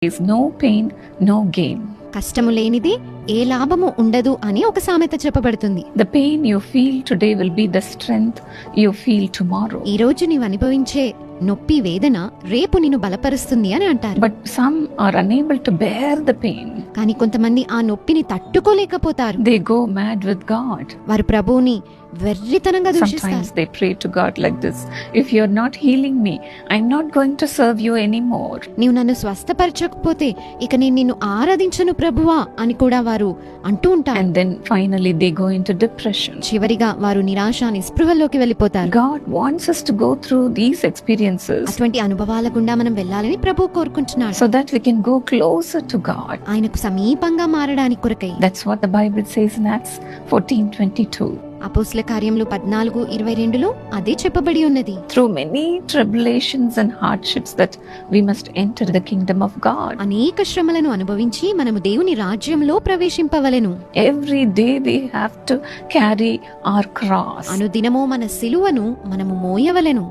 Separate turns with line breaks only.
is no pain, no gain.
కష్టము లేనిది ఏ లాభము ఉండదు అని ఒక సామెత చెప్పబడుతుంది.
The pain you feel today will be the strength you feel tomorrow.
ఈ రోజు నీవు అనుభవించే నొప్పి వేదన రేపు నిన్ను బలపరుస్తుంది అని అంటారు.
But some are unable to bear the pain.
కానీ కొంతమంది ఆ నొప్పిని తట్టుకోలేకపోతారు.
They go mad with God.
వారు ప్రభువుని వెర్రితనంగా దూషిస్తారు.
Sometimes they pray to God like this: if you're not healing me, I'm not going to serve you anymore.
నీవు నన్ను స్వస్థపరచకపోతే ఇక నేను నిన్ను ఆరాధించను ప్రభువా అని కూడా వారు అంటూ ఉంటారు.
And then finally they go into depression.
చివరిగా వారు నిరాశ నిస్పృహల్లోకి వెళ్ళిపోతారు.
God wants us to go through these experiences
అటువంటి అనుభవాల గుండా మనం వెళ్ళాలని ప్రభువు కోరుకుంటున్నాడు.
so that we can go closer to God.
ఆయనకు సమీపంగా మారడానికి కొరకై.
That's what the Bible says in Acts 14:22.
అపోస్తల కార్యములు 14:22లో అదే చెప్పబడి ఉన్నది.
Through many tribulations and hardships that we must enter the kingdom of God.
అనేక శ్రమలను అనుభవించి మనము దేవుని రాజ్యంలో ప్రవేశింపవలెను.
Every day we have to carry our cross.
అనుదినము మన సిలువను మనము మోయవలెను.